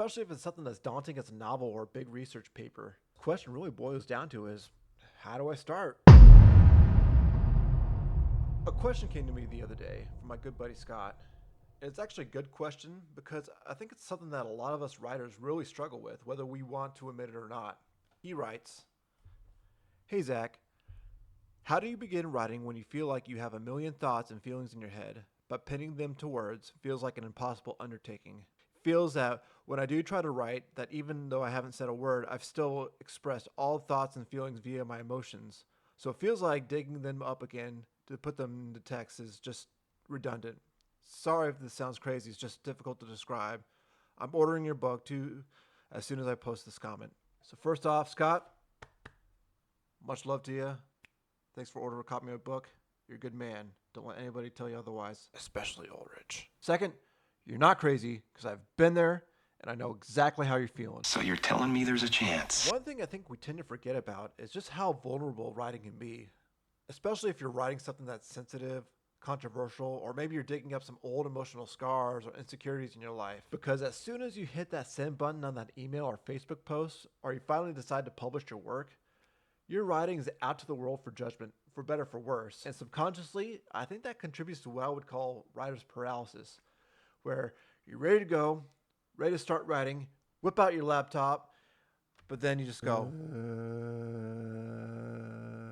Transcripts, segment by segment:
especially if it's something as daunting as a novel or a big research paper. The question really boils down to is, how do I start? A question came to me the other day from my good buddy Scott. And it's actually a good question because I think it's something that a lot of us writers really struggle with, whether we want to admit it or not. He writes, "Hey Zach, how do you begin writing when you feel like you have a million thoughts and feelings in your head, but pinning them to words feels like an impossible undertaking? Feels that when I do try to write, that even though I haven't said a word, I've still expressed all thoughts and feelings via my emotions. So it feels like digging them up again to put them into text is just redundant. Sorry if this sounds crazy, it's just difficult to describe. I'm ordering your book too as soon as I post this comment." So first off, Scott, much love to you. Thanks for ordering a copy of my book. You're a good man. Don't let anybody tell you otherwise, especially Ulrich. Second, you're not crazy because I've been there and I know exactly how you're feeling. So you're telling me there's a chance? One thing I think we tend to forget about is just how vulnerable writing can be, especially if you're writing something that's sensitive, controversial, or maybe you're digging up some old emotional scars or insecurities in your life. Because as soon as you hit that send button on that email or Facebook post, or you finally decide to publish your work, your writing is out to the world for judgment, for better, for worse. And subconsciously, I think that contributes to what I would call writer's paralysis, where you're ready to go, ready to start writing, whip out your laptop, but then you just go,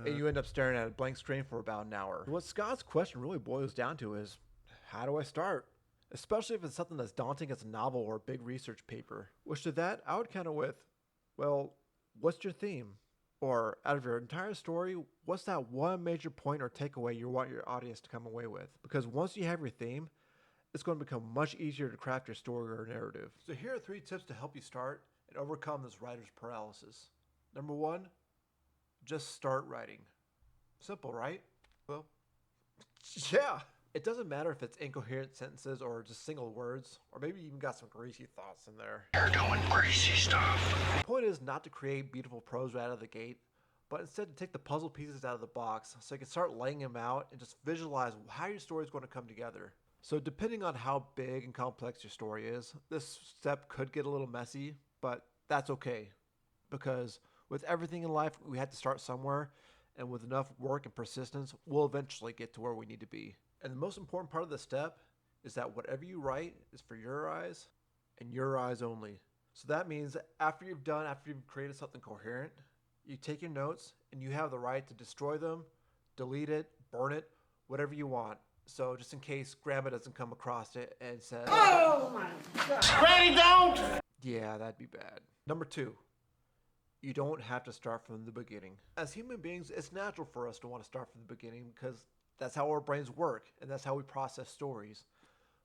and you end up staring at a blank screen for about an hour. What Scott's question really boils down to is, how do I start? Especially if it's something as daunting as a novel or a big research paper. Which to that, I would counter with, well, what's your theme? Or out of your entire story, what's that one major point or takeaway you want your audience to come away with? Because once you have your theme, it's going to become much easier to craft your story or narrative. So here are 3 tips to help you start and overcome this writer's paralysis. Number 1, just start writing. Simple, right? Well, yeah. It doesn't matter if it's incoherent sentences or just single words, or maybe you even got some greasy thoughts in there. You're doing greasy stuff. The point is not to create beautiful prose right out of the gate, but instead to take the puzzle pieces out of the box so you can start laying them out and just visualize how your story is going to come together. So depending on how big and complex your story is, this step could get a little messy, but that's okay. Because with everything in life, we had to start somewhere, and with enough work and persistence, we'll eventually get to where we need to be. And the most important part of the step is that whatever you write is for your eyes and your eyes only. So that means after you've created something coherent, you take your notes and you have the right to destroy them, delete it, burn it, whatever you want. So just in case grandma doesn't come across it and says, "Oh my God, Granny, don't!" Yeah, that'd be bad. Number 2, you don't have to start from the beginning. As human beings, it's natural for us to want to start from the beginning because that's how our brains work and that's how we process stories.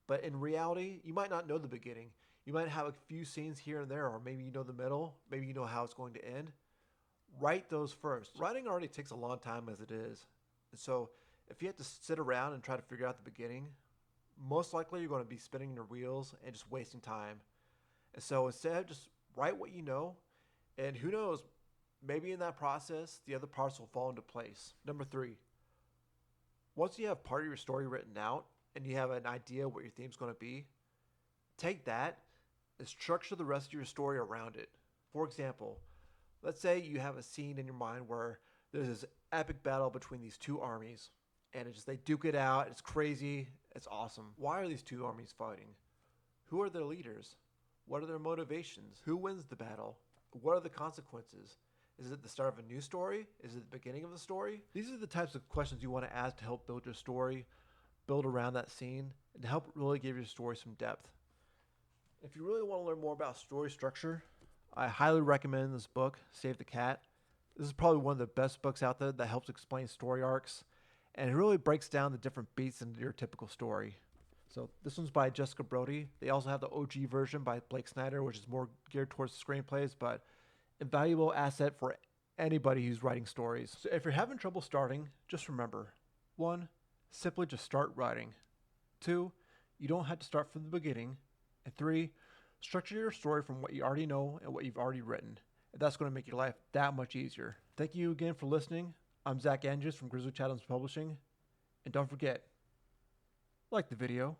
But in reality, you might not know the beginning. You might have a few scenes here and there, or maybe you know the middle, maybe you know how it's going to end. Write those first. Writing already takes a long time as it is. And so if you have to sit around and try to figure out the beginning, most likely you're going to be spinning your wheels and just wasting time. And so instead, just write what you know, and who knows, maybe in that process, the other parts will fall into place. Number 3, once you have part of your story written out and you have an idea what your theme's going to be, take that and structure the rest of your story around it. For example, let's say you have a scene in your mind where there's this epic battle between these 2 armies, and they duke it out, it's crazy, it's awesome. Why are these 2 armies fighting? Who are their leaders? What are their motivations? Who wins the battle? What are the consequences? Is it the start of a new story? Is it the beginning of the story? These are the types of questions you want to ask to help build your story, build around that scene, and to help really give your story some depth. If you really want to learn more about story structure, I highly recommend this book, Save the Cat. This is probably one of the best books out there that helps explain story arcs, and it really breaks down the different beats in your typical story. So this one's by Jessica Brody. They also have the OG version by Blake Snyder, which is more geared towards screenplays, but invaluable asset for anybody who's writing stories. So if you're having trouble starting, just remember, 1, simply just start writing. 2, you don't have to start from the beginning. And 3, structure your story from what you already know and what you've already written. And that's going to make your life that much easier. Thank you again for listening. I'm Zach Andrews from Grizzly Chathams Publishing. And don't forget, like the video,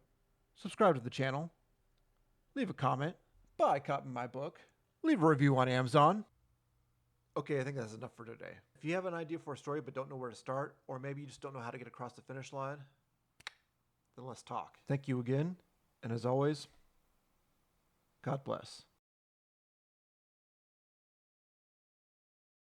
subscribe to the channel, leave a comment, buy a copy of my book, leave a review on Amazon. Okay, I think that's enough for today. If you have an idea for a story but don't know where to start, or maybe you just don't know how to get across the finish line, then let's talk. Thank you again, and as always, God bless.